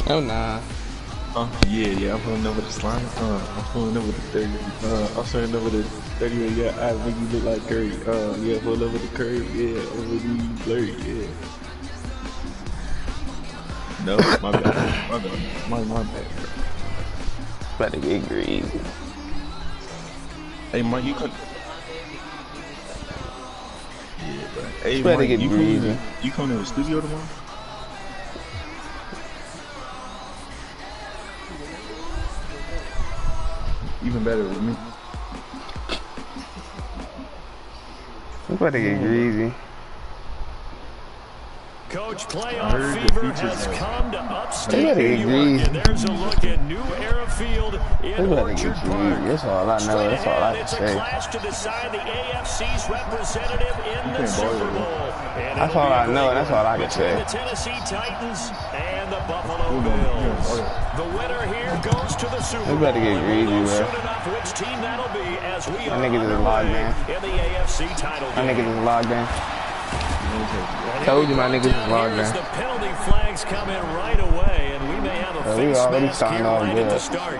Oh nah. Yeah, I'm pulling over the slime. I'm pulling over the 30. I'm pulling over the 30. Yeah, I make you look like Curry. Yeah, pull over the curb. Yeah, over the blurry. Yeah. No, my bad. My bad. My bad, bro. About to get greasy. Hey, Mike, you come. Yeah, bro. Hey, About to Mike, get greasy. you come to the studio tomorrow? Even better with me. I'm about to get greasy. Coach, playoff fever has come to upstate New York, and there's a look at New Era Field in Orchard Park. That's all I know. That's all I can say. It's a clash to decide the AFC's representative in the Super Bowl. That's all I know, and that's all I can say. The Tennessee Titans and the Buffalo Bills. The winner here goes to the Super Bowl. We better get greasy, bro. Soon enough which team that'll be as we are niggas is locked in. in the AFC title game. My niggas is logged in. Told you my niggas is logged in. The penalty flags come in right away, and we may have a face mask here right at the start.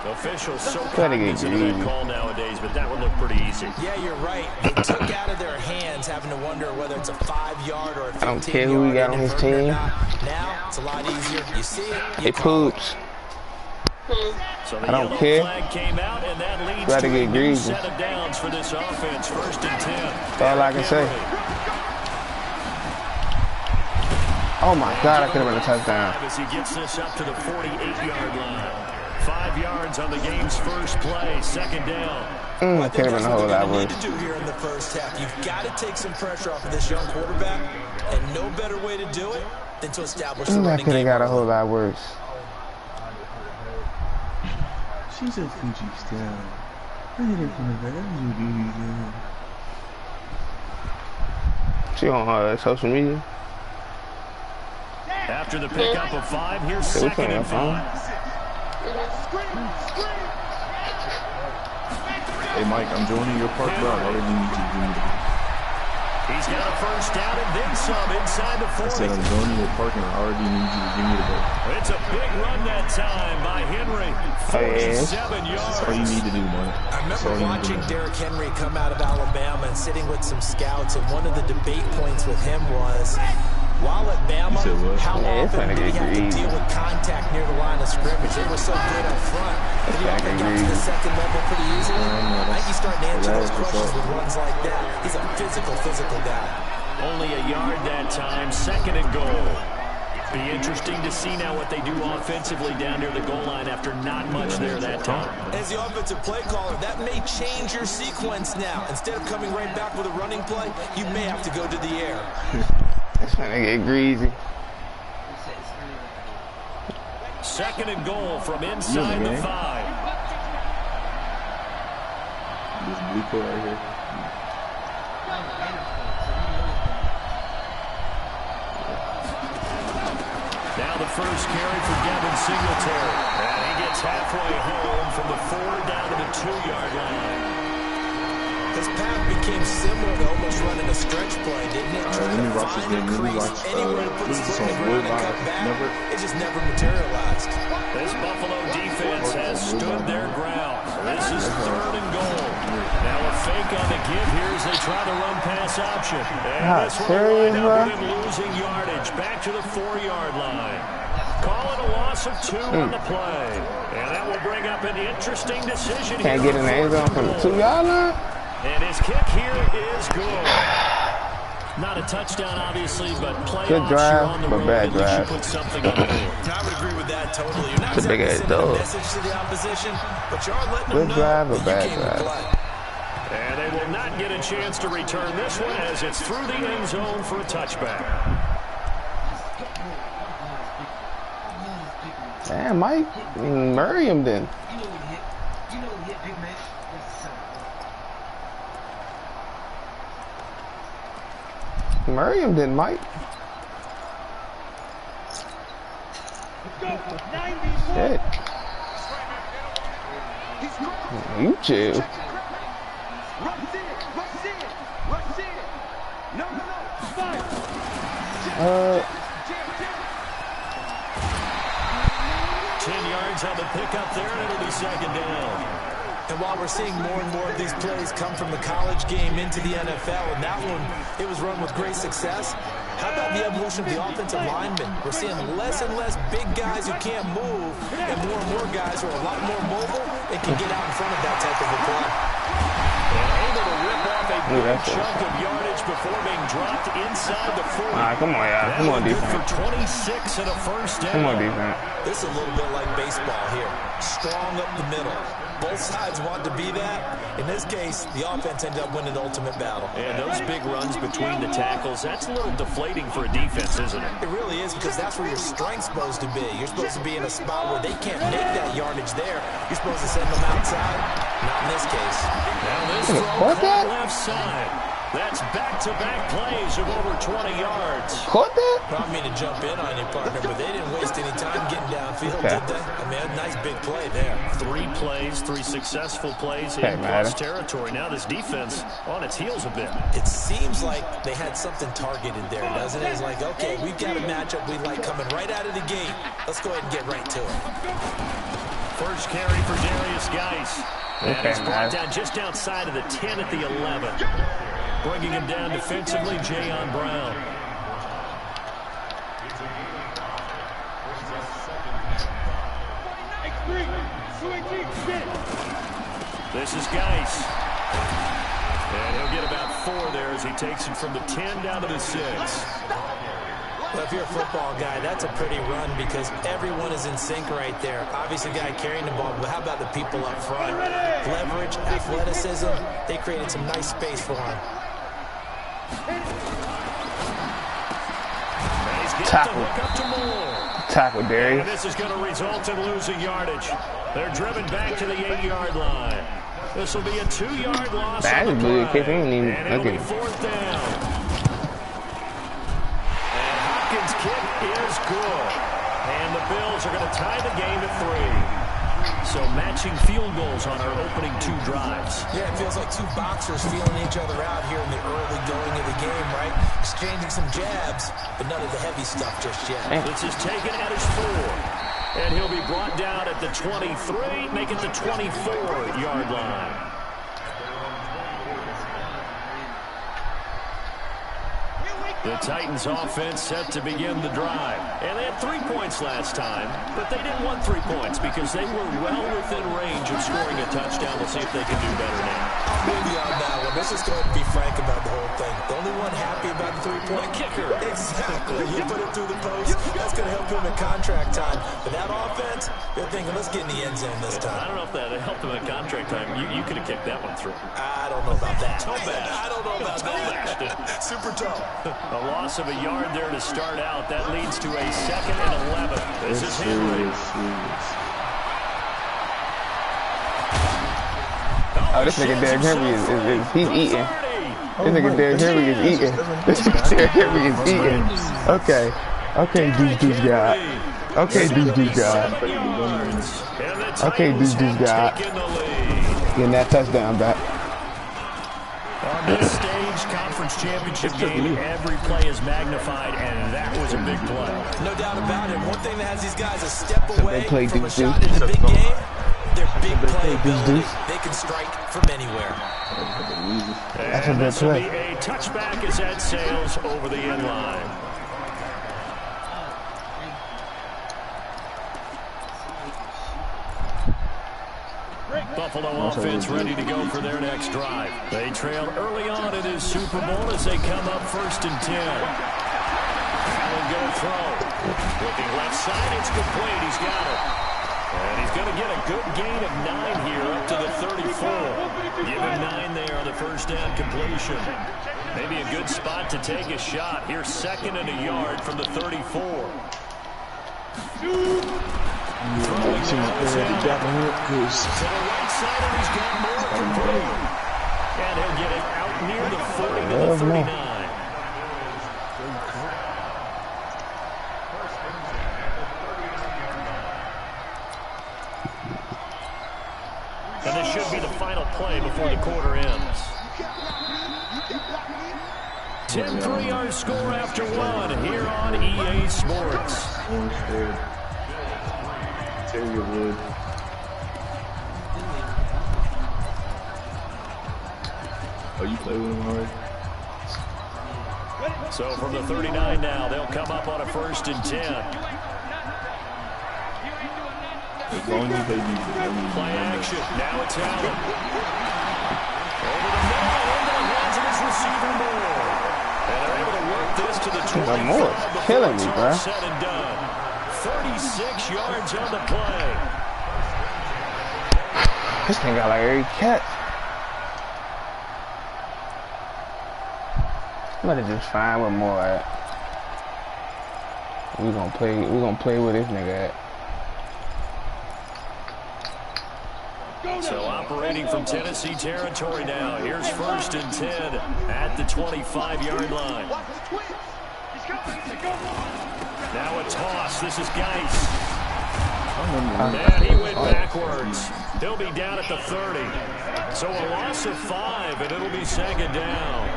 Officials so cognizant of that call nowadays, but that would look pretty easy. Yeah, you're right. They took out of their hands having to wonder whether it's a 5-yard or a 15-yard. I don't care who he got on his team. Now it's a lot easier. You see it. Hey, Poops. So I don't care. Got to get greasy. Set of downs for this offense, 1st and 10. That's all I can say. Oh my God, I could have been a touchdown. As he gets this up to the 48-yard line. 5 yards on the game's first play, 2nd down. I could have been a whole lot worse. To do here in the first half, you've got to take some pressure off of this young quarterback, and no better way to do it than to establish the running game. I could have got a whole lot worse. She's a Fuji style. She on her social media. After the pickup of 5, here's 2nd and 5. Hey, Mike, I'm joining your park, bro. I already need you to do that. He's got a 1st down and then some inside the 40. I said I'm joining your park, and I already need you to give me the ball. It's a big run that time by Henry. 47 yards. That's all you need to do, man. I remember watching Derrick Henry come out of Alabama and sitting with some scouts, and one of the debate points with him was, while at Bama, how often did he have to deal with contact near the line of scrimmage? They were so good up front. Did he have to get to the second level pretty easily? I think he's starting to answer those questions with runs like that. He's a physical guy. Only a yard that time, 2nd and goal. Be interesting to see now what they do offensively down near the goal line after not much there that time. As the offensive play caller, that may change your sequence now. Instead of coming right back with a running play, you may have to go to the air. It's gonna get greasy. 2nd and goal from inside the 5. This blue coat right here. Now the first carry for Devin Singletary. And he gets halfway home from the 4 down to the 2-yard line. This path became similar to almost running a stretch play, didn't it? Trying to find a crease anywhere to put his foot in the ground and cut back. It just never materialized. This Buffalo defense has stood their ground. This is 3rd and goal. Now a fake on the give here as they try to run pass option. And this one will wind up with him losing yardage. Back to the 4-yard line. Call it a loss of 2 on the play. And that will bring up an interesting decision here. Can't get in the end zone from the 2-yard line? And his kick here is good. Not a touchdown, obviously, but playoffs. Good drive, but bad drive. Put something on the board. I would agree with that totally. You're not it's a big ass dog. Message to the opposition, but you are letting good them drive, know but bad drive. And they will not get a chance to return this one as it's through the end zone for a touchback. Damn, Mike Murray him then. Murray him then, Mike. Shit. You chill. 10 yards on the pickup there, and it'll be second down. And while we're seeing more and more of these plays come from the college game into the NFL, and that one, it was run with great success, how about the evolution of the offensive linemen? We're seeing less and less big guys who can't move, and more guys who are a lot more mobile and can get out in front of that type of a play. And able to rip off a big chunk of yardage before being dropped inside the 40. Come on, y'all. Come on, defense. For 26 and a first down. Come on, defense. This is a little bit like baseball here. Strong up the middle. Both sides want to be that. In this case, the offense ended up winning the ultimate battle. And those big runs between the tackles, that's a little deflating for a defense, isn't it? It really is, because that's where your strength's supposed to be. You're supposed to be in a spot where they can't make that yardage there. You're supposed to send them outside. Not in this case. Now this throw caught left side. That's back-to-back plays of over 20 yards. Caught that? I don't mean to jump in on you, partner, but they didn't waste any time getting downfield, did they? I mean, a nice big play there. 3 plays, 3 successful plays in close territory. Now this defense on its heels a bit. It seems like they had something targeted there, doesn't it? It's like, okay, we've got a matchup we like coming right out of the gate. Let's go ahead and get right to it. First carry for Darius Geis. And he's brought down just outside of the 10 at the 11. Bringing him down defensively, Jayon Brown. This is Geis. And he'll get about 4 there as he takes it from the 10 down to the 6. Well, if you're a football guy, that's a pretty run because everyone is in sync right there. Obviously, the guy carrying the ball, but how about the people up front? Leverage, athleticism, they created some nice space for him. Tackle, Darius. And this is going to result in losing yardage. They're driven back to the 8-yard line. This will be a 2-yard loss. And it'll be 4th down. And Hopkins' kick is good. And the Bills are going to tie the game at 3. So matching field goals on our opening 2 drives. Yeah, it feels like 2 boxers feeling each other out here in the early going of the game, right? Exchanging some jabs, but none of the heavy stuff just yet. This is taken at his 4. And he'll be brought down at the 23, make it the 24-yard line. The Titans offense set to begin the drive. And they had 3 points last time, but they didn't want 3 points because they were well within range of scoring a touchdown. We'll see if they can do better now. I'm with you on that one. Let's just go ahead and be frank about the whole thing. The only one happy about the 3-point kicker. Exactly. You put it through the post. That's going to help him in contract time. But that offense, they're thinking, let's get in the end zone this time. I don't know if that helped him in contract time. You could have kicked that one through. I don't know about that. I don't know about that. Super tough. A loss of a yard there to start out. That leads to a 2nd and 11. This is Henry. Oh, this nigga Derrick Henry he's eating. This nigga Derrick Henry is eating. This nigga Derrick Henry is eating. Okay. Okay, Deuce God. Okay, Deuce God. Okay, Deuce God. Getting that touchdown back. On this stage, conference championship game, every play is magnified, and that was a big play. No doubt about it. One thing that has these guys a step away from a Deuce. shot in the big game, their big play ability. They can strike from anywhere. That's a good play. A touchback as that sails over the end line. Buffalo offense ready to go for their next drive. They trail early on in his Super Bowl as they come up 1st and 10. Allen going throw. Looking left side, it's complete. He's got it. And he's going to get a good gain of 9 here up to the 34. Give him 9 there on the first down completion. Maybe a good spot to take a shot. Here's 2nd and a yard from the 34. Throwing to the right side, and he's got more complete. And he'll get it out near the 40 to the 39. And this should be the final play before the quarter ends. 10-3 our score after 1 here on EA Sports. Terrier would. Oh, you play with him already? So from the 39 now, they'll come up on a 1st and 10. As long as they use it. Play action. Now it's Allen. Over the middle and into the hands of his receiver Moore. And they're able to work this to the 25. Moore's killing me, bro. Set and done. 36 yards on the play. This thing got like every catch. I'm gonna just find what more at. We gonna play with this nigga at. So operating from Tennessee territory now. Here's 1st and 10 at the 25-yard line. Now a toss. This is Geis. And he went backwards. He'll be down at the 30. So a loss of 5, and it'll be 2nd down.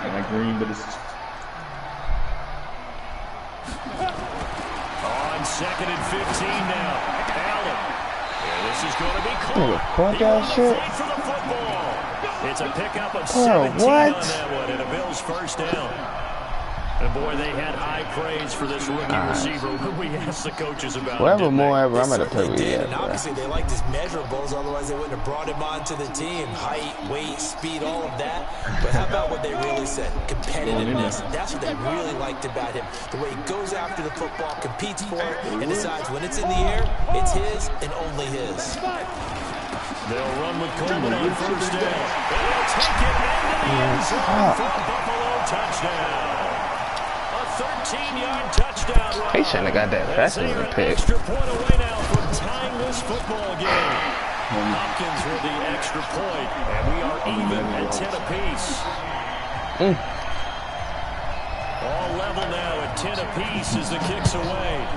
Not green, but it's... On 2nd and 15 now. Allen. And this is going to be caught. He won the fight for the football. It's a pickup of 17 on that one, and a Bills 1st down. And boy, they had high praise for this rookie receiver when we asked the coaches about whatever him. More ever, I'm gonna play with you. And obviously, they liked his measurables, otherwise they wouldn't have brought him onto the team. Height, weight, speed, all of that. But how about what they really said? Competitiveness. That's what they really liked about him. The way he goes after the football, competes for it, and decides when it's in the air, it's his and only his. They'll run with Coleman on 1st down. They'll take it into the end zone for a Buffalo touchdown. 13-yard touchdown run. He shouldn't have got that fast as a pick. Extra point away now from tying this football game. Hopkins with the extra point, and we are even at 10 apiece. All level now at 10 apiece as the kicks away.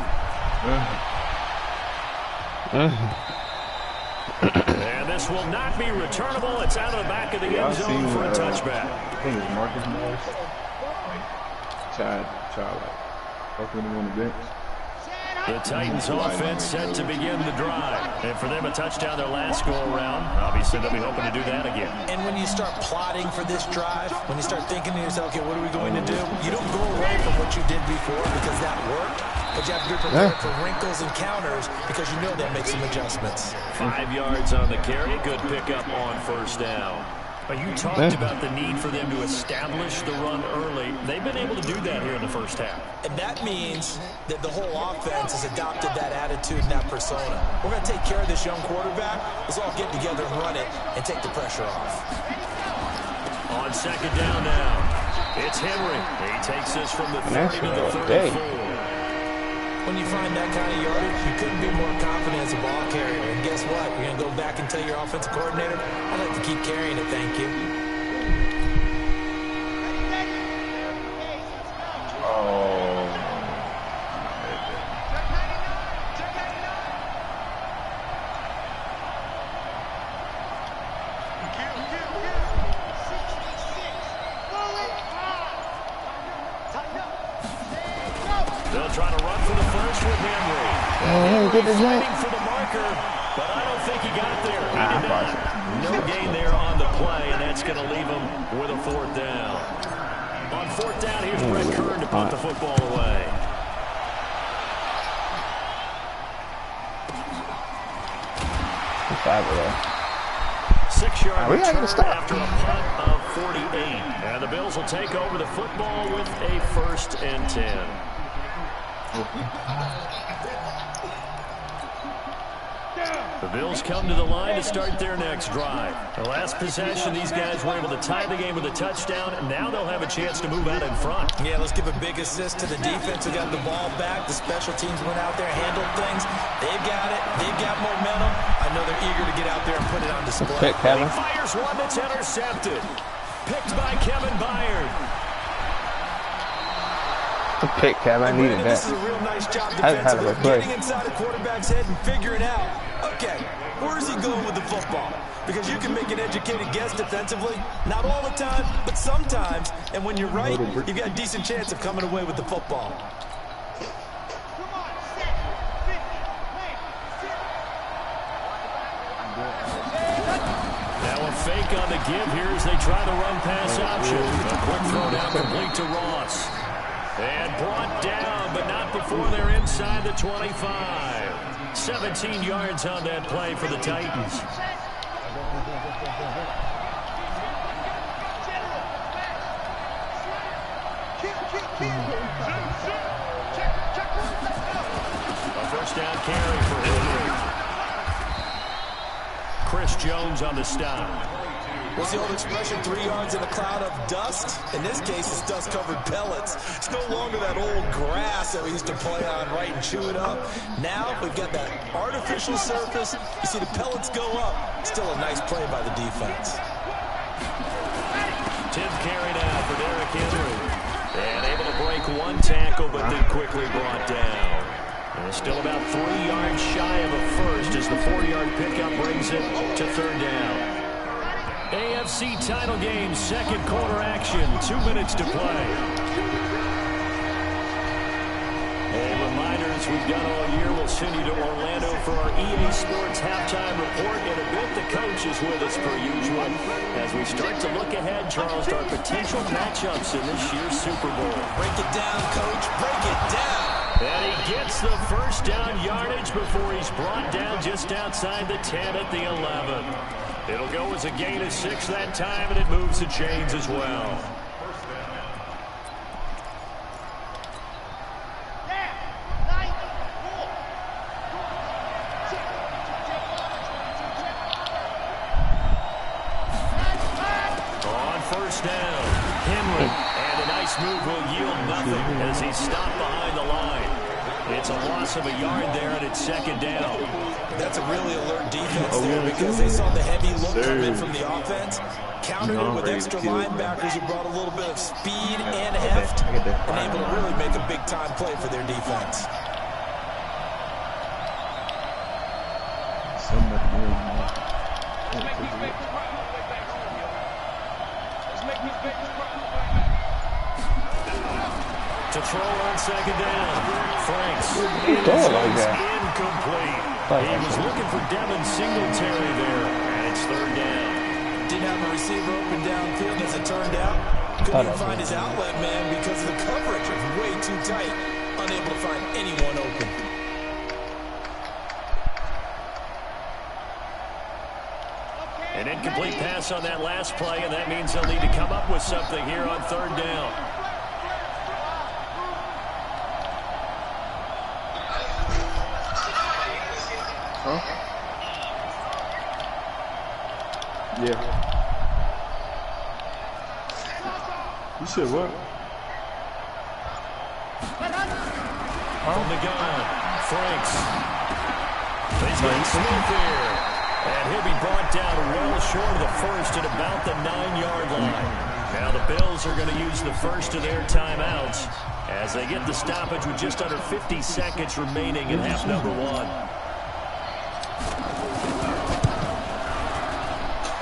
And this will not be returnable. It's out of the back of the end zone for a touchback. I think it's Marcus Morris. Child, fucking him on the bench. The Titans offense set to begin the drive. And for them, a touchdown their last go-around. Obviously, they'll be hoping to do that again. And when you start plotting for this drive, when you start thinking to yourself, okay, what are we going to do? You don't go away from what you did before because that worked. But you have to be prepared for wrinkles and counters because you know they'll make some adjustments. 5 yards on the carry. Good pickup on 1st down. But you talked about the need for them to establish the run early. They've been able to do that here in the 1st half. And that means that the whole offense has adopted that attitude and that persona. We're going to take care of this young quarterback. Let's all get together and run it and take the pressure off. On 2nd down now, it's Henry. He takes this from the 30 to the 34. When you find that kind of yardage, you couldn't be more confident as a ball carrier. And guess what? You're going to go back and tell your offensive coordinator, I'd like to keep carrying it, thank you. They'll try to run for the first with Henry. Fighting for the marker, but I don't think he got there. He did not. No gain there on the play, and that's going to leave him with a 4th down. On 4th down, here's Brett Kern to punt the football away. Six-yard return after a punt of 48. And the Bills will take over the football with a 1st and 10. The Bills come to the line to start their next drive. The last possession, these guys were able to tie the game with a touchdown, and now they'll have a chance to move out in front. Yeah, let's give a big assist to the defense who got the ball back. The special teams went out there, handled things. They've got it. They've got momentum. I know they're eager to get out there and put it on display. Pick, Kevin. He fires one that's intercepted. Picked by Kevin Byard. The pick, Kevin. I needed that. This is a real nice job defensively, getting inside a quarterback's head and figuring out, okay, where is he going with the football? Because you can make an educated guess defensively, not all the time, but sometimes. And when you're right, you've got a decent chance of coming away with the football. fake on the give here as they try the run pass option. A quick throw down complete to Ross. And brought down, but not before they're inside the 25. 17 yards on that play for the Titans. A first down carry for Henry. Chris Jones on the stop. What's the old expression, 3 yards in a cloud of dust? In this case, it's dust-covered pellets. It's no longer that old grass that we used to play on, right, and chew it up. Now we've got that artificial surface. You see the pellets go up. Still a nice play by the defense. 10th carry now for Derrick Henry. And able to break one tackle, but then quickly brought down. And still about 3 yards shy of a first as the 4-yard pickup brings it to third down. AFC title game, second quarter action, 2 minutes to play. A reminder, as we've done all year, we'll send you to Orlando for our EA Sports halftime report. In a bit, the coach is with us per usual as we start to look ahead, Charles, to our potential matchups in this year's Super Bowl. Break it down, coach. Break it down. And he gets the first down yardage before he's brought down just outside the 10 at the 11. It'll go as a gain of 6 that time, and it moves the chains as well. On first down, Henry, and a nice move will yield nothing as he's stopped behind the line. It's a loss of a yard there, and it's second down. That's a really alert defense there because they saw the heavy look come in from the offense, countered it with extra linebackers who brought a little bit of speed and heft, and able to really make a big-time play for their defense. To throw on second down, Franks. Incomplete. He was looking for Devin Singletary there, and it's third down. Didn't have a receiver open downfield as it turned out. Couldn't even find his outlet man because of the coverage was way too tight. Unable to find anyone open. An incomplete pass on that last play, and that means they'll need to come up with something here on third down. Huh? Yeah. You said what? From the gun, Franks. He's got Smith here. And he'll be brought down well short of the first at about the 9-yard line. Now the Bills are going to use the first of their timeouts as they get the stoppage with just under 50 seconds remaining in half number 1.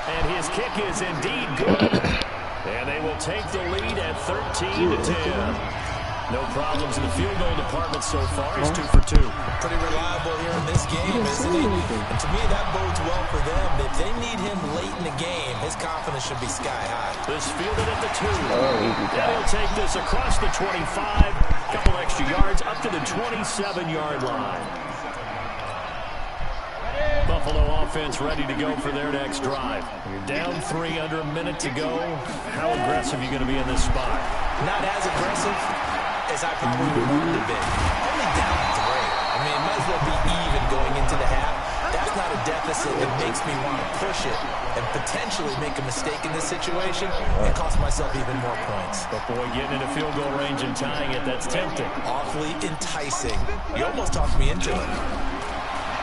And his kick is indeed good. And they will take the lead at 13-10. No problems in the field goal department so far. He's 2 for 2. Pretty reliable here in this game, isn't he? And to me, that bodes well for them. If they need him late in the game, his confidence should be sky high. This fielded at the 2. And he'll take this across the 25. Couple extra yards up to the 27-yard line. Buffalo offense ready to go for their next drive. Down 3, under a minute to go. How aggressive are you going to be in this spot? Not as aggressive as I probably would want to be. Only down 3. I mean, it might as well be even going into the half. That's not a deficit that makes me want to push it and potentially make a mistake in this situation and cost myself even more points. But boy, getting into field goal range and tying it, that's tempting. Awfully enticing. You almost talked me into it.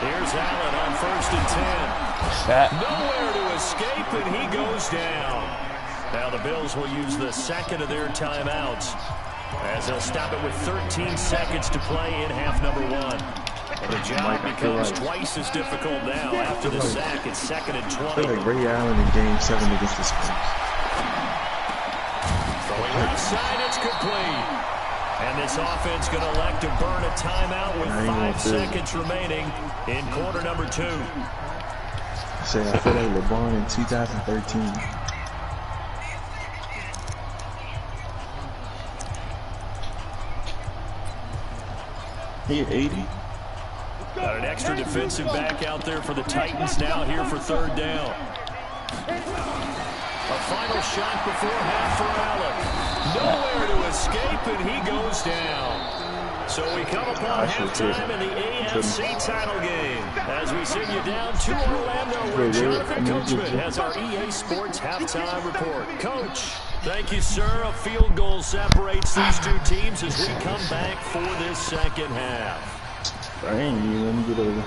Here's Allen on first and 10. Nowhere to escape, and he goes down. Now the Bills will use the second of their timeouts as they'll stop it with 13 seconds to play in half number 1. And the job becomes twice as difficult now after the sack. It's 2nd and 20. Like Ray Allen in Game 7 against the Spurs. Throwing left side, it's complete. And this offense going to elect to burn a timeout with 5 seconds remaining in quarter number 2. say I feel like LeBron in 2013. He at 80. Got an extra defensive back out there for the Titans now here for third down. A final shot before half for Allen. Nowhere to escape, and he goes down. So we come upon halftime in the AFC title game. As we send you down to Orlando, where Jonathan Coachman has our EA Sports halftime report. Coach, thank you, sir. A field goal separates these two teams as we come back for this second half. I ain't even let me get over.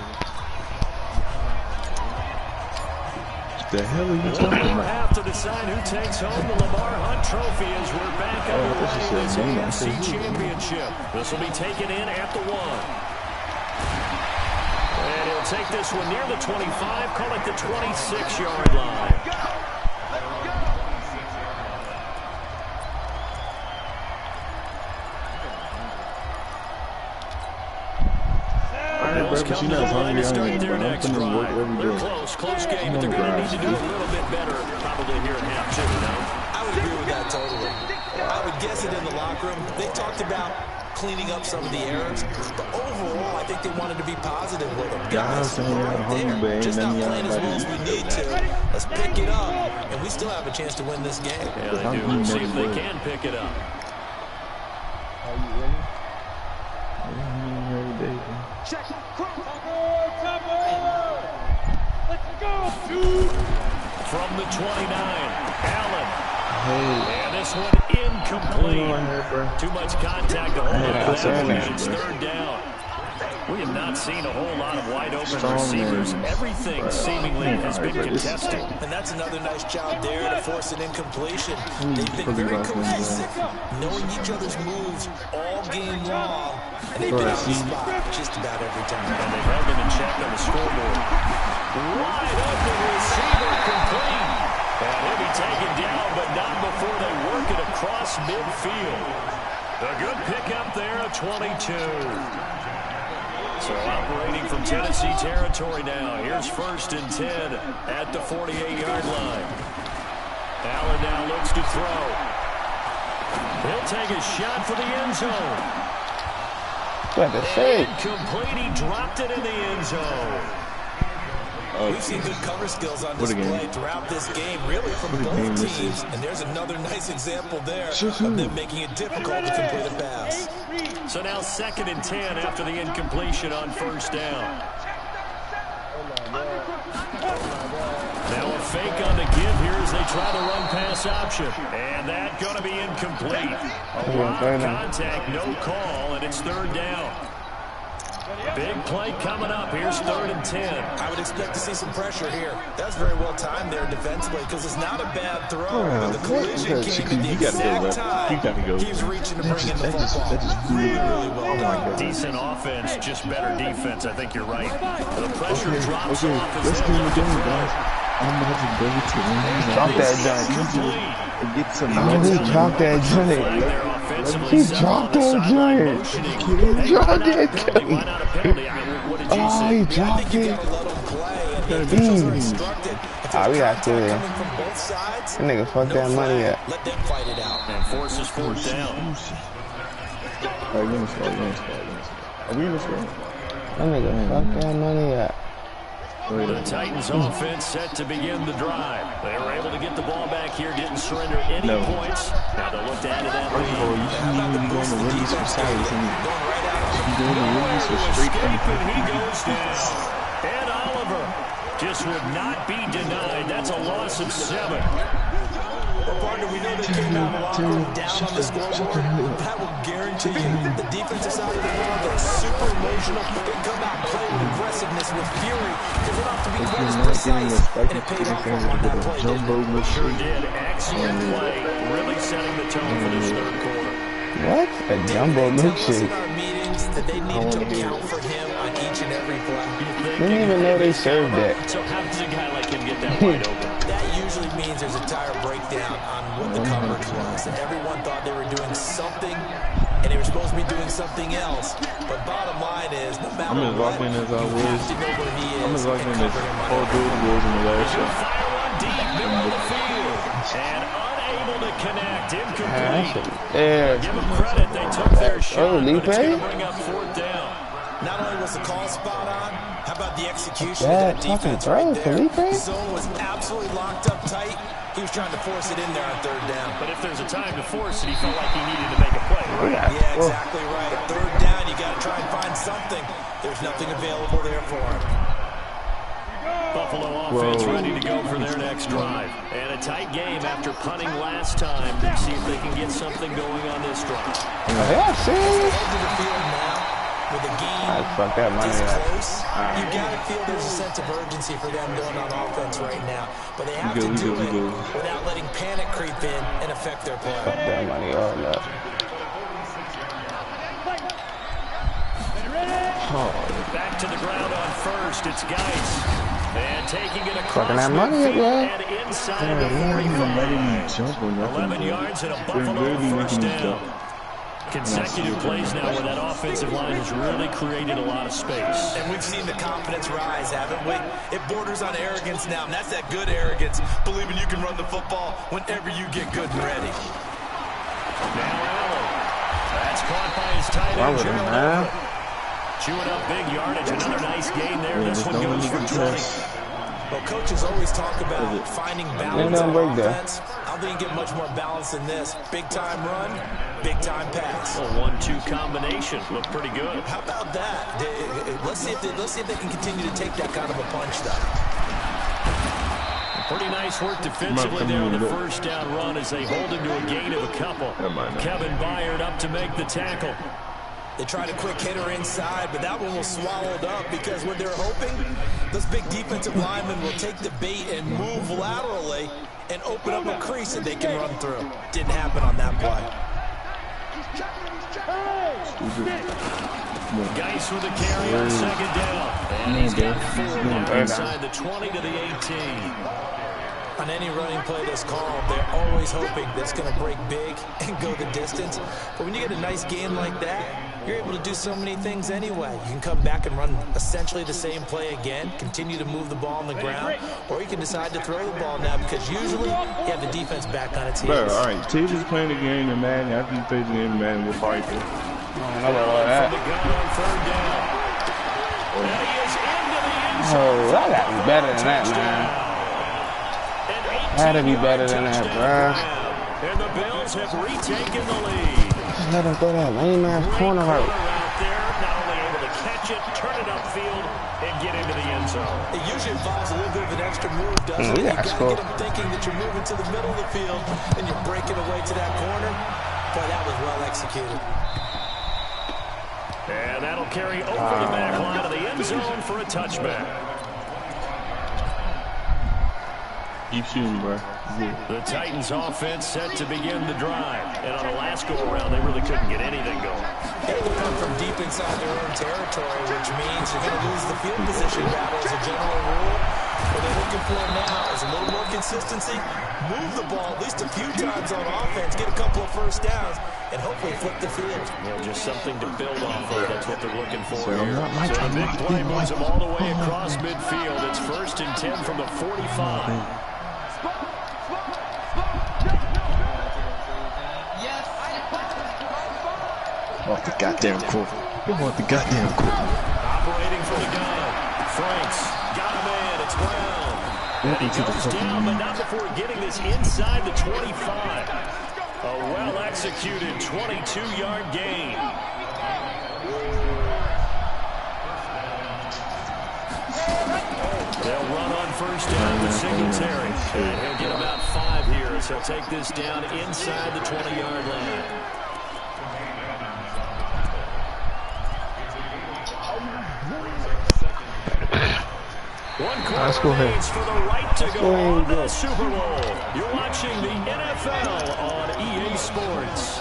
What the hell are you talking about? Half to decide who takes home the Lamar Hunt Trophy as we're back underway in this AFC Championship. This will be taken in at the 1. And he'll take this one near the 25, call it the 26-yard line. Bills come to the line to start their next drive. They're close game, but they're going to need to do a little bit better probably here at half, too, you know? I would agree with that totally. I would guess it in the locker room. They talked about cleaning up some of the errors, but overall, I think they wanted to be positive with them. Guys, there, just not playing as well as we need to. Let's pick it up, and we still have a chance to win this game. Yeah, they do. We'll see if they can pick it up. Are you ready? Check. Let's go. From the 29, Allen. And this one incomplete. Too much contact to hold up that one. It's third down. We have not seen a whole lot of wide open receivers. Everything seemingly has been contested. And that's another nice job there to force an incompletion. They've been very cohesive, knowing each other's moves all game long. And they've been on the spot just about every time. And they've held them in check on the scoreboard. Wide open receiver complete. And he'll be taken down, but not before they work it across midfield. A good pickup there, a 22. So operating from Tennessee territory now. Here's 1st and 10 at the 48-yard line. Allen now looks to throw. He'll take a shot for the end zone. Incomplete. He dropped it in the end zone. We've seen good cover skills on display throughout this game, really from both teams. And there's another nice example there of them making it difficult to complete a pass. So now 2nd and 10 after the incompletion on 1st down. Now a fake on the give here as they try the run pass option. And that's going to be incomplete. A lot of contact, no call, and it's 3rd down. Big play coming up. Here's 3rd and 10. I would expect to see some pressure here. That's very well timed there defensively because it's not a bad throw. But the collision came at the exact time. He's reaching to bring in the football. That is really well done. Decent offense, just better defense. I think you're right. The pressure drops off as let's they do look it to again, throw. guys. I'm about to go to Drop that junk. Get some He dropped that joint. He dropped that joint. He dropped that joint. Oh, he dropped it. Ah, we got to there. That nigga fucked that money up. Let them fight it out. And forces 4th down. Alright, let me start. Are we gonna start? That nigga fucked that money up. The Titans offense set to begin the drive. They were able to get the ball back here, didn't surrender any points. Now they'll look to add to that lead. First of all, you shouldn't even be going to Wendy's for salads. You going to Wendy's for straight And he goes down. And Oliver just would not be denied. That's a loss of 7. Well, partner, we know they came out a lot down on the scoreboard. That will guarantee you the defensive side of the ball, they're super emotional. They come out and play with aggressiveness, with fury. They went off to be quite as precise, and it paid off on that play. Sure did. Excellent play. Really setting the tone for this 3rd quarter. What? A jumbo milkshake. In our meetings that they needed to account for him on each and every play. Didn't even know they served that. So how does a guy like him get that wide open? That usually means there's a tire breakdown on what the coverage was. And everyone thought they were doing something, and they were supposed to be doing something else. But bottom line is, no matter I'm as locked in as I was. I'm as locked in as all dude was in the last shot. Fire one deep, middle of the field. And unable to connect, incomplete. Yeah. Give them credit, they took their shot, but it's going to bring up fourth down. Not only was the call spot on, how about the execution Bad of that defense fucking right there? throw, The zone was absolutely locked up tight. He was trying to force it in there on third down. But if there's a time to force it, he felt like he needed to make a play, right? Yeah, exactly right. Third down, you got to try and find something. There's nothing available there for him. Buffalo offense ready to go for their next drive. And a tight game after punting last time. See if they can get something going on this drive. Yeah, serious? Edge of the field now. With the game fuck that money this up. close, you got to feel there's a sense of urgency for them going on offense right now. But they have to do it without letting panic creep in and affect their play. Fuck that money all up. Back to the ground on first. It's Geis. And taking it across Fucking that money up, yeah. and inside the 45. 11 yards and a Buffalo first down. Consecutive plays now where that offensive line has really created a lot of space. And we've seen the confidence rise, haven't we? It borders on arrogance now, and that's that good arrogance, believing you can run the football whenever you get good and ready. Now Allen. That's caught by his tight end, Gerald Everett. Chewing up big yardage. Another nice gain there. This one goes for 20. Well, coaches always talk about finding balance on offense. I don't think you get much more balance than this. Big-time run, big-time pass. A 1-2 combination. Looked pretty good. How about that? Let's see if they can continue to take that kind of a punch, though. Pretty nice work defensively there on the first down run as they hold him to a gain of a couple. Kevin Byard up to make the tackle. They tried a quick hitter inside, but that one was swallowed up because what they're hoping, those big defensive linemen will take the bait and move laterally and open up a crease that they can run through. Didn't happen on that play. Geis with a carry on second down. And he's got 4 now inside the 20 to the 18. On any running play that's called, they're always hoping that it's going to break big and go the distance. But when you get a nice game like that, you're able to do so many things anyway. You can come back and run essentially the same play again, continue to move the ball on the ground, or you can decide to throw the ball now because usually you have the defense back on its heels. All right, Tibbs is playing the game in Madden. After he plays the game in Madden, we'll fight him. From the gun on third down. And he is into the end zone. Oh, that got to be better than that, man. Had to be better than that, bro. And the Bills have retaken the lead. Just let him throw that lame ass corner out. Out there, not only able to catch it, turn it upfield, and get into the end zone. It usually involves a little bit of an extra move, doesn't it? You got to get them thinking that you're moving to the middle of the field and you're breaking away to that corner. Boy, that was well executed. And that'll carry over the back line of the end zone for a touchback. Keep shooting, bro. The Titans offense set to begin the drive. And on the last go-around, they really couldn't get anything going. They will come from deep inside their own territory, which means you're going to lose the field position battle as a general rule. What they're looking for now is a little more consistency, move the ball at least a few times on offense, get a couple of first downs, and hopefully flip the field. Yeah, just something to build off of. That's what they're looking for here. So the big play moves them all the way across midfield. It's 1st and 10 from the 45. Off the goddamn court. Come on, the goddamn court. Operating for the gun. Franks got him in. It's Brown. And he goes down, but not before getting this inside the 25. A well-executed 22-yard gain. They'll run on first down with Singletary. And he'll get about 5 here as he'll take this down inside the 20-yard line. Let's go ahead. For the right to go on to the Super Bowl. You're watching the NFL on EA Sports.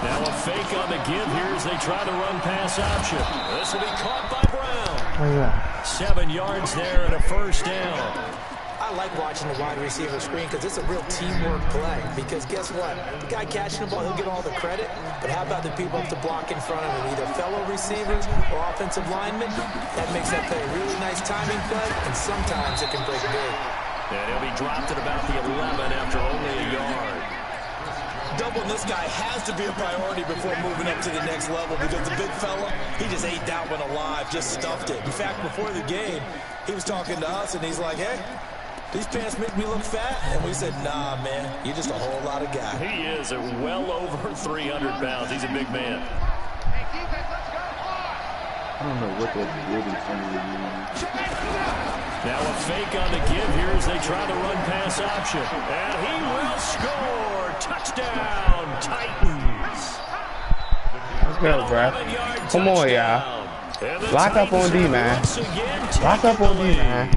Now a fake on the give here as they try to run pass option. This will be caught by Brown. 7 yards there and a first down. I I like watching the wide receiver screen because it's a real teamwork play. Because guess what? The guy catching the ball, he'll get all the credit. But how about the people up to block in front of him? Either fellow receivers or offensive linemen. That makes that play a really nice timing play, and sometimes it can break big. And he'll be dropped at about the 11 after only a yard. Doubling this guy has to be a priority before moving up to the next level because the big fella, he just ate that one alive, just stuffed it. In fact, before the game, he was talking to us, and he's like, hey, these pants make me look fat? And we said, nah, man, you're just a whole lot of guy. He is at well over 300 pounds. He's a big man. I don't know what that's really funny. Now a fake on the give here as they try the run-pass option. And he will score. Touchdown, Titans. Let's go, bro. Come on, y'all. Lock up on D, man. Lock up on D, man.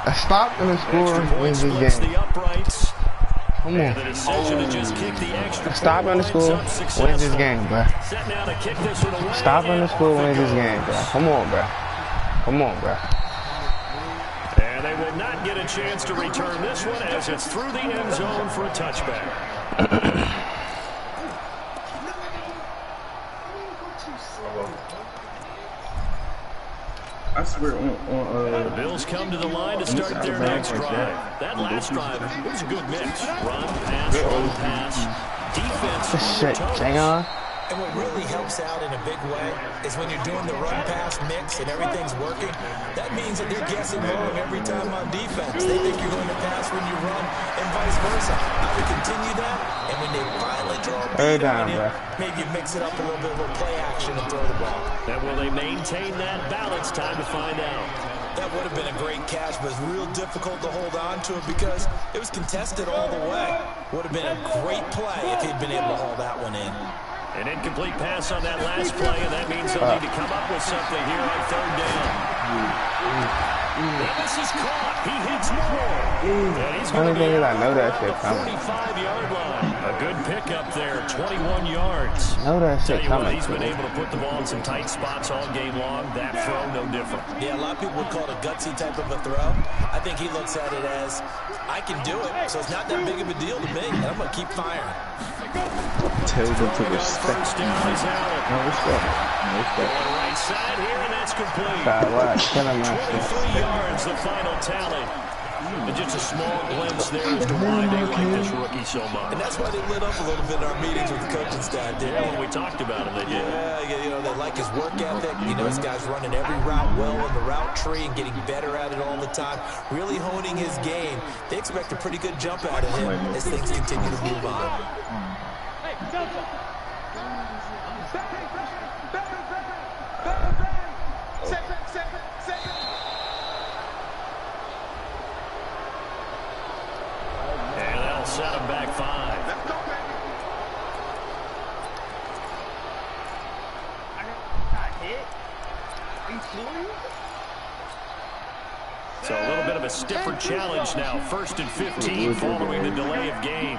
A stop and a score wins this game. Come on. A stop and a score wins this game, bro. Stop and a score wins this game, bro. Come on, bro. Come on, bro. And they will not get a chance to return this one as it's through the end zone for a touchback. I swear the Bills come to the line to start their next drive. That last drive, it was a good mix. Run, pass, defense. Shit, hang on. And what really helps out in a big way is when you're doing the run-pass mix and everything's working, that means that they're guessing wrong every time on defense. They think you're going to pass when you run and vice versa. I would continue that, and when they finally draw a beat on you, maybe you mix it up a little bit, a little play action and throw the ball. And will they maintain that balance? Time to find out. That would have been a great catch, but it's real difficult to hold on to it because it was contested all the way. Would have been a great play if he'd been able to haul that one in. An incomplete pass on that last play, and that means they'll need to come up with something here on third down. And this is caught. He hits more. And he's going to be I know that shit coming. 45-yard line. A good pickup there, 21 yards. Know that shit coming. He's been able to put the ball in some tight spots all game long. That throw, no different. Yeah, a lot of people would call it a gutsy type of a throw. I think he looks at it as, I can do it, so it's not that big of a deal to me, and I'm going to keep firing. Tell them to respect. No respect. Right side here, and that's complete. 23 yards, the final tally. And just a small glimpse there as to why they like this rookie so much. And that's why they lit up a little bit in our meetings with the coaching staff. Yeah, when we talked about him, they did. Yeah, you know, they like his work ethic. You know, this guy's running every route well in the route tree and getting better at it all the time. Really honing his game. They expect a pretty good jump out of him as things continue to move on. And that'll set him back 5. So a little bit of a stiffer challenge now. 1st and 15 following the delay of game.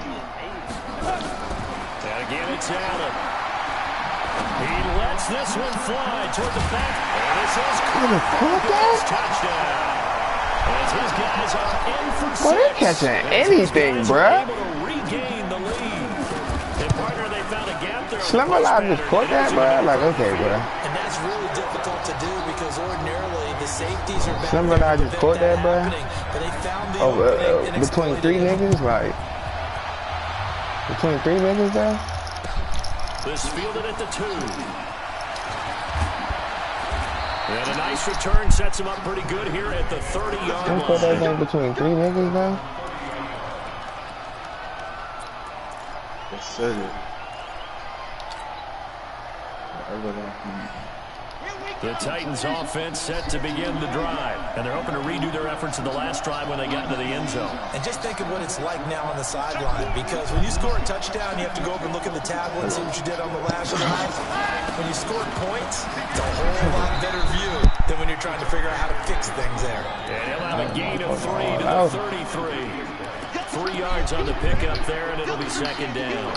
And again, it's Allen. He lets this one fly toward the back. And this is touchdown. As his guys are in for 6. Boy, they're catching anything, bruh. Able to regain the lead. And partner, they found a gap there. Slimmer Live just caught that, bruh. Like, okay, bruh. And that's really difficult to do because ordinarily the safeties are back. Slimmer Live just caught that, bruh. But they found the opening and between 3 niggas, like. Between 3 niggas, though. This fielded at the 2. And a nice return sets him up pretty good here at the 30-yard line. Don't put that thing between 3 niggas, though. Yes, sir. The Titans offense set to begin the drive. And they're hoping to redo their efforts in the last drive when they got into the end zone. And just think of what it's like now on the sideline. Because when you score a touchdown, you have to go over and look at the tablet and see what you did on the last drive. When you score points, it's a whole lot better view than when you're trying to figure out how to fix things there. And he'll have a gain of 3 to the 33. 3 yards on the pickup there, and it'll be 2nd down.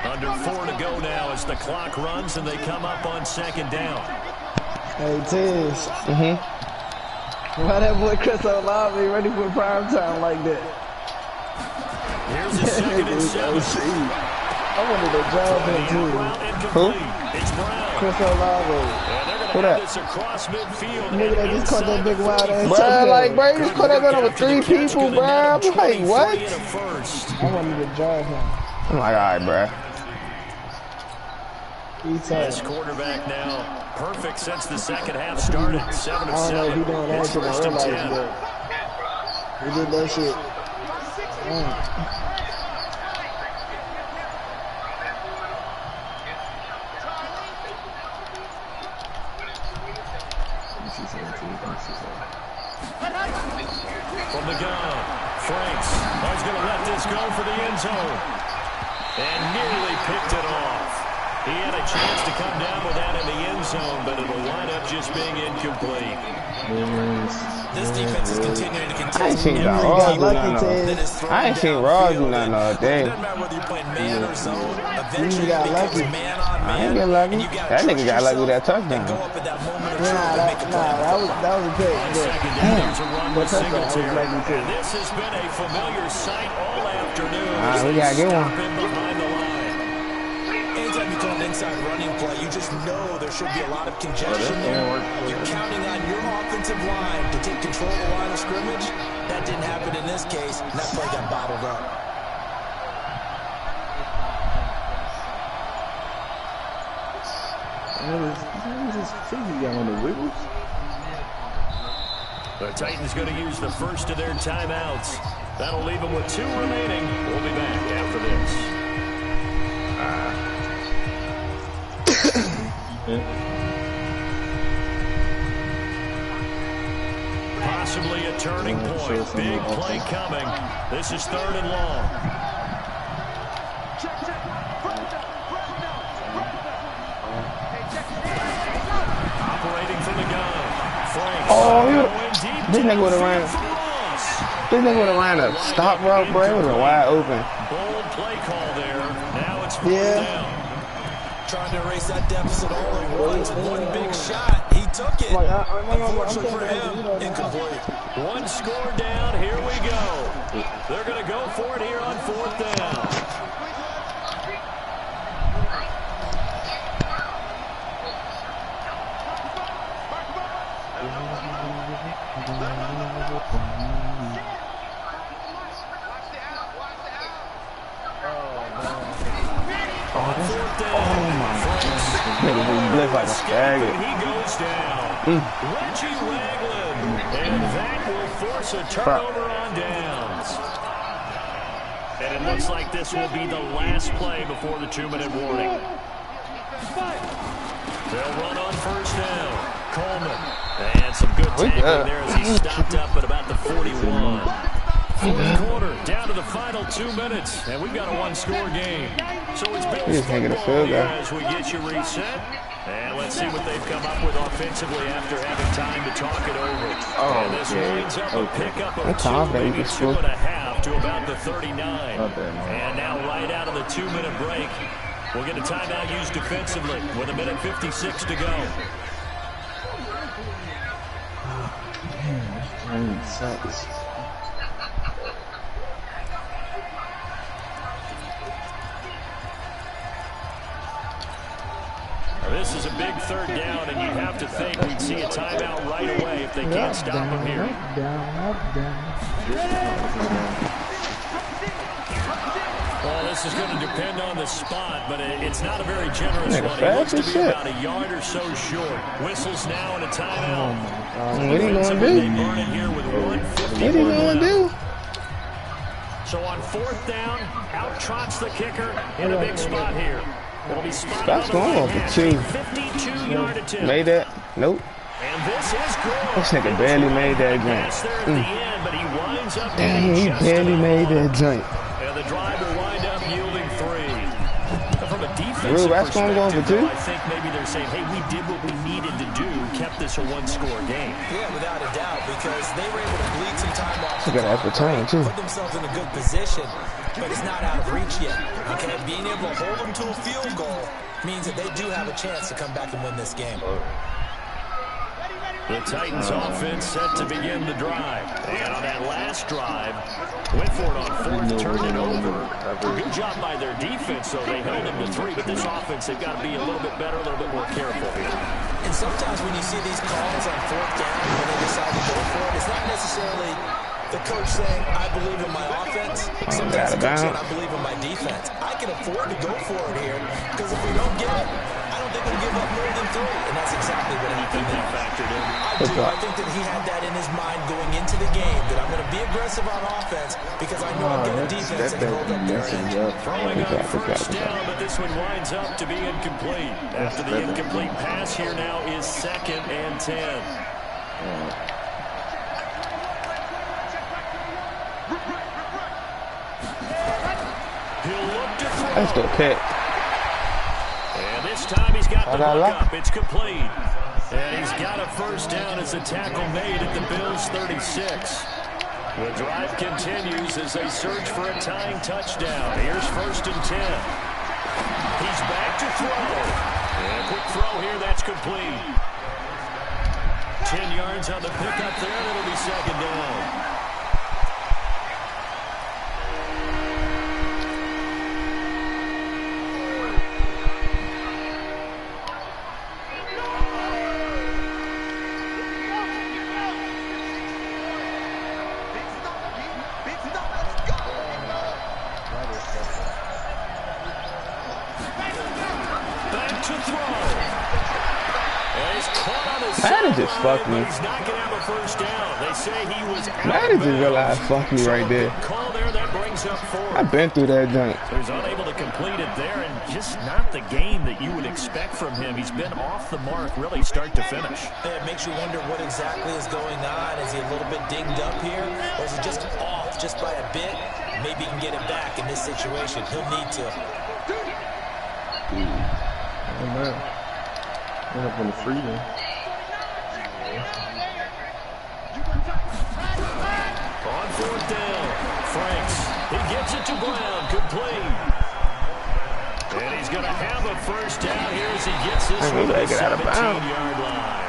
Under 4 to go now as the clock runs and they come up on 2nd down. Hey, Tiz. Why that boy Chris Olave ready for prime time like that? Here's his second and 7. I wanted to drive him too. Who? It's Brown. Chris Olave. Who that? This across midfield. Nigga that just caught that big wild ass. Bruh, like, bro, you just caught that gun over 3 people, bruh. I'm like, what? I wanted to drive him. I'm like, alright, bruh. This quarterback now perfect since the second half started. 7 of 7. I don't know if he doing that It's shit in first real and life, 10. but he did that shit. From the gun, Franks is going to let this go for the end zone. And nearly picked it off. He had a chance to come down with that in the end zone, but it'll wind up just being incomplete. This defense is continuing to contest. I ain't seen Raw do nothing. I ain't seen Raw do nothing all day. Doesn't matter whether you're playing man or zone. Eventually, got it becomes lucky. man on man. I ain't get lucky. That nigga got lucky with that touchdown. Go up at that moment of Nah, truth and make a play. that was a pick. Second down, there's a run with touchdown, I was Singletary. lucky too. And this has been a familiar sight all afternoon. Alright, we gotta get one. Stop him behind the line. Anytime you call an inside running play, you just know there should be a lot of congestion there. You're counting on your offensive line to take control of the line of scrimmage. That didn't happen in this case, and that play got bottled up. The Titans going to use the first of their timeouts. That'll leave them with 2 remaining. We'll be back after this. Possibly a turning point. Big play coming. This is 3rd and long. Operating from the gun. Franks. This nigga would have ran. This nigga would have ran a stop route, bro. It would have been wide open. Bold play call there. Now it's 4th down. Trying to erase that deficit all at once. One big shot. He took it. Unfortunately for him, incomplete. 1 score down. Here we go. They're going to go for it here on 4th down. Blitz like a faggot. He goes down. Reggie Ragland. And that will force a turnover on downs. And it looks like this will be the last play before the 2-minute warning. They'll run on 1st down. Coleman. And some good tackling there as he stopped up at about the 41. 4th quarter, down to the final 2 minutes, and we've got a 1-score game. So it's Bills football here as we get you reset. And let's see what they've come up with offensively after having time to talk it over. And this winds up a pickup of 2, maybe 2.5 to about the 39. And now right out of the 2-minute break, we'll get a timeout used defensively with 1:56 to go. This is a big 3rd down, and you'd have to think we'd see a timeout right away if they can't stop him here. Well, this is going to depend on the spot, but it's not a very generous one. He looks to be about a yard or so short. Whistles now and a timeout. What are you going to do? They burn it here with 1:51 What are you going to do? So on 4th down, out trots the kicker in a big spot here. It'll be spotted on the going right for 2. 52-yard attempt. Made that? Nope. And this is good. This nigga barely made that jump. Damn, he barely made that jump. And the drive will wind up yielding 3. From a defensive perspective, I think maybe they're saying, hey, we did what we needed to do, kept this a 1-score game. Yeah, without a doubt, because they were able to bleed some time off. Look at that return, too. Put themselves in a good position, but it's not out of reach yet. Okay, being able to hold them to a field goal means that they do have a chance to come back and win this game. The Titans offense set to begin the drive. And on that last drive, went for it on fourth, turned it over. Good job by their defense, though. They held them to 3, but this offense, they've got to be a little bit better, a little bit more careful here. And sometimes when you see these calls on fourth down, when they decide to go for it, it's not necessarily the coach saying, I believe in my offense. Sometimes the coach saying, I believe in my defense. I can afford to go for it here, because if we don't get it, I don't think we'll give up more than 3. And that's exactly what happened there. Factored in. I think that he had that in his mind going into the game, that I'm going to be aggressive on offense because I know I'm getting defense and hold up their end. Throwing up first down, but this one winds up to be incomplete. After the incomplete pass, here now is 2nd and 10. He'll look to throw. That's the pick. And this time he's got the hook up. It's complete. And he's got a first down as a tackle made at the Bills' 36. The drive continues as they search for a tying touchdown. Here's 1st and 10. He's back to throw. And a quick throw here, that's complete. 10 yards on the pickup there, and it'll be 2nd down. Madden just fucked me. Madden just realized fuck me right there. I've been through that junk. He's unable to complete it there, and just not the game that you would expect from him. He's been off the mark really start to finish. It makes you wonder what exactly is going on. Is he a little bit dinged up here, or is he just off just by a bit? Maybe he can get it back in this situation. He'll need to. Oh, man. Went up on the freedom. On 4th down, Franks, he gets it to Brown, complete. And he's going to have a first down here as he gets this one to the 17-yard line.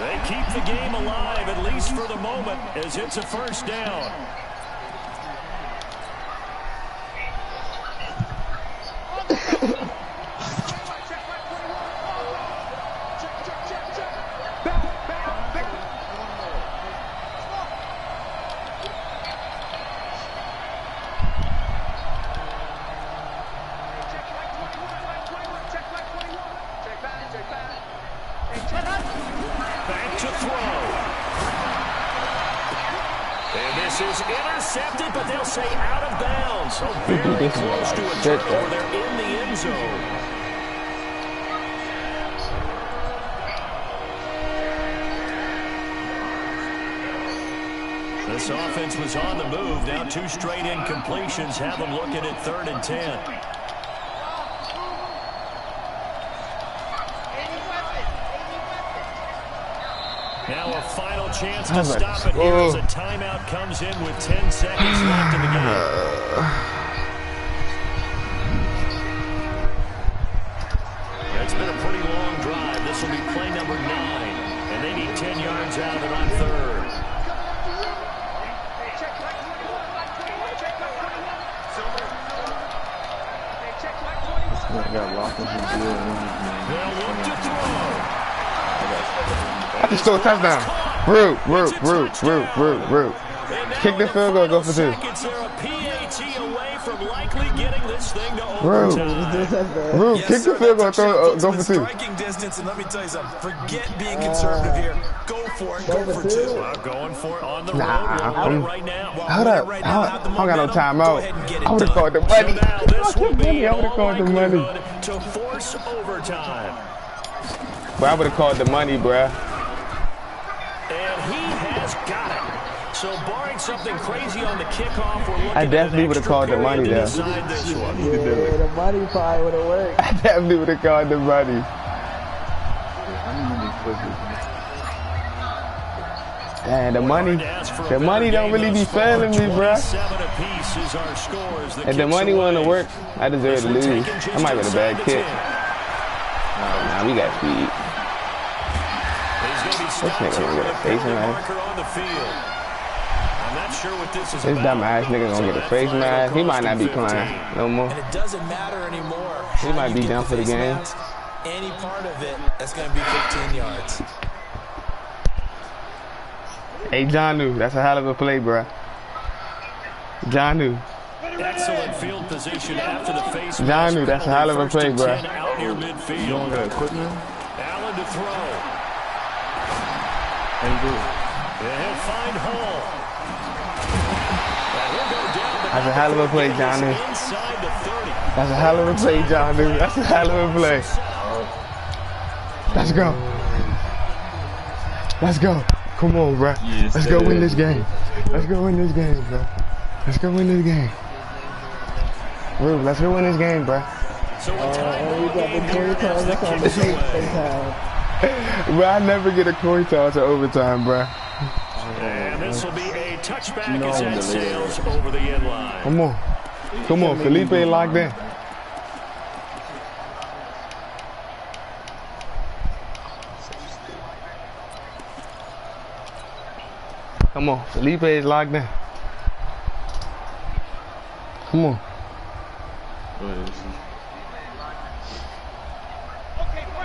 They keep the game alive, at least for the moment, as it's a first down. Back to throw. And this is intercepted, but they'll say out of bounds. So very close to a turnover. They're in the end zone. This offense was on the move. Now 2 straight incompletions have them looking at 3rd and 10. Now a final chance to stop it here as a timeout comes in with 10 seconds left in the game. It's been a pretty long drive. This will be play number 9. And they need 10 yards out of it on 3rd. Got locked in his deal. They'll look to throw. I just stole a touchdown. Root. Kick the field goal, go for 2. Root, kick the field goal, go for 2. Striking distance, and let me tell you something. Forget being conservative here. Go for it. Go for 2. Going for it on the road. Right now. Hold up. I don't got no timeout. I would have called the money. I would have called the money. To force overtime. But I would have called the money, bruh. And he has got it. So barring something crazy on the kickoff, we're looking I definitely would have called the money, though. The money probably would have worked. I definitely would have called the money. And the money don't really be failing me, bruh. If the money want to work, I deserve to lose. I might get a bad kick. Nah, we got speed. He's going to be stops nigga here gonna with get a a face penalty mask. marker on the field. I'm not sure what this is This about. dumb ass nigga gonna get a face mask. He might not be playing no more. And it doesn't matter anymore. He might be done for the game. Mask, any part of it, that's going to be 15 yards. Hey, Johnu, that's a hell of a play, bro. Johnu. Excellent field position after the face mask. Johnu, that's a hell of a play, bro. Out near midfield. You don't got equipment? Allen to throw. How you doing? And he'll find Hall. And he'll go down the That's a hell of a play, Johnu. inside the 30. That's a hell of a play, Johnu. That's a hell of a play. Let's go. Let's go. Come on, bro. Yes, Let's go win this game. Let's go win this game, bro. Let's go win this game. Rube, let's go win this game, bro. So a time We got the Corey Toss. That's on the FaceTime. Bro, I never get a coin toss or overtime, bro. And this will be a touchback as that sails over the end line. Come on. Come on, Felipe locked in. Come on, Felipe is locked in. Come on.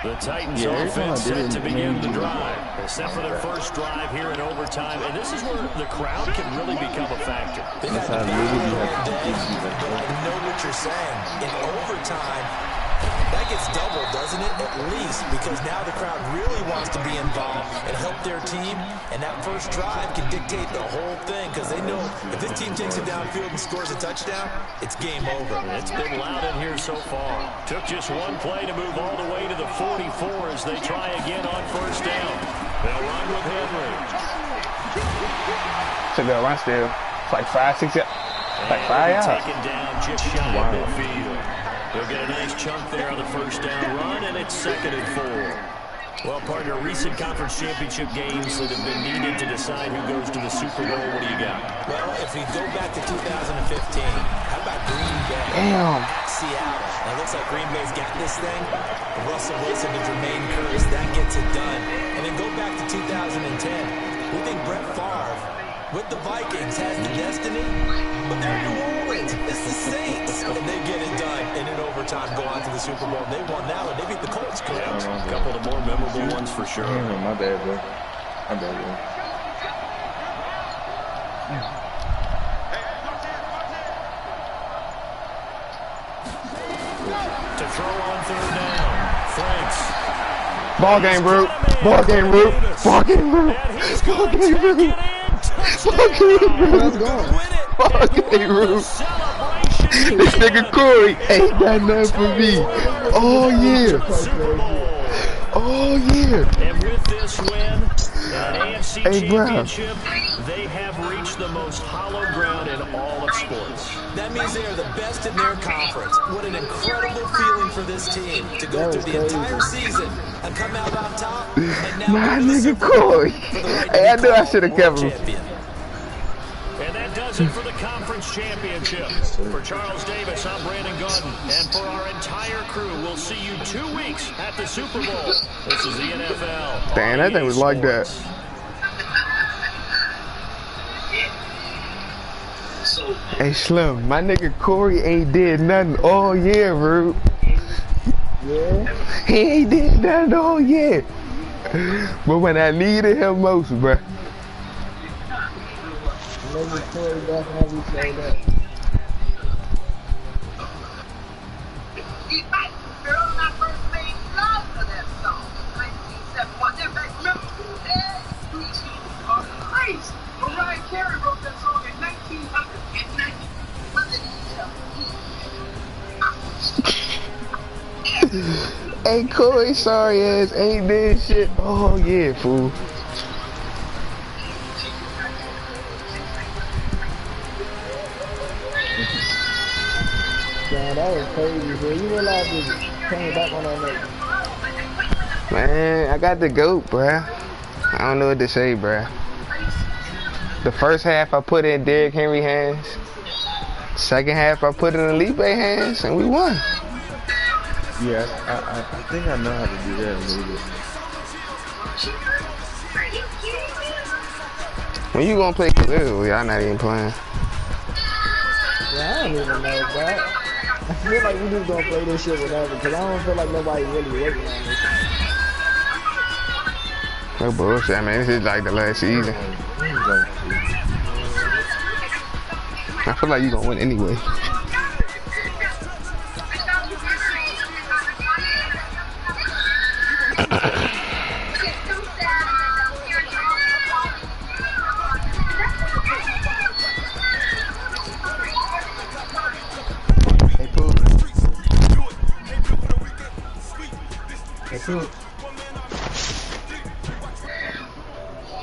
The Titans offense set to begin the drive. They're set for their first drive here in overtime, and this is where the crowd can really become a factor. That's how maybe you have to But I know what you're saying. In overtime, that gets doubled, doesn't it? At least, because now the crowd really wants to be involved and help their team, and that first drive can dictate the whole thing, because they know if this team takes it downfield and scores a touchdown, it's game over. It's been loud in here so far. Took just one play to move all the way to the 44 as they try again on first down. They'll run with Henry. It's a good run still. It's like 5, 6 yards. Like 5 yards. Taken down just shy of midfield. They'll get a nice chunk there on the first down run, and it's 2nd and 4. Well, partner, recent conference championship games that have been needed to decide who goes to the Super Bowl. What do you got? Well, if we go back to 2015, how about Green Bay? Damn. Seattle. Now, it looks like Green Bay's got this thing. Russell Wilson to Jermaine Curtis, that gets it done. And then go back to 2010. We think Brett Favre, with the Vikings, has the destiny, but they're New Orleans. It's the Saints. And they get it done. And in overtime, go on to the Super Bowl. They won that one. They beat the Colts, correct? A couple of the more memorable ones for sure. Damn, my bad, bro. My bad, bro. To throw on 3rd down. Franks. Ball game, Rube. Ball game, Rube. Ball game, Rube. And he's Ball going to game, take it Rube. in. Ball game, Rube. Ball game, Rube. This nigga Corey ain't got nothing for me. All year. All year. And with this win, an AFC Hey, bro. championship, they have reached the most hallowed ground in all of sports. That means they are the best in their conference. What an incredible feeling for this team to go through the entire season and come out on top. And now My go to the nigga Super Bowl Corey. for the right to Hey, I be knew I called should have world kept him. champion. And that does it for the conference championship. For Charles Davis, I'm Brandon Gordon. And for our entire crew, we'll see you 2 weeks at the Super Bowl. This is the NFL. Damn, that thing was like that. Hey, Slim, my nigga Corey ain't did nothing all year, Rube. Yeah. He ain't did nothing all year. But when I needed him most, bruh. Maybe Corey definitely showed up. Mariah Carey wrote that song in 1990. Hey, Corey, sorry ass, ain't did shit all year, fool. Man, that was crazy, bro. You realize he came back on that nigga. Man, I got the GOAT, bruh. I don't know what to say, bruh. The first half I put in Derrick Henry hands. Second half I put in Felipe hands, and we won. Yeah, I think I know how to do that a little bit. When you gonna play Khalil, y'all not even playing. Yeah, I don't even know, bro. I feel like we just gonna play this shit whatever, because I don't feel like nobody really waiting on this. No bullshit, man. This is like the last season. I feel like you gonna win anyway. Hey, Pooh.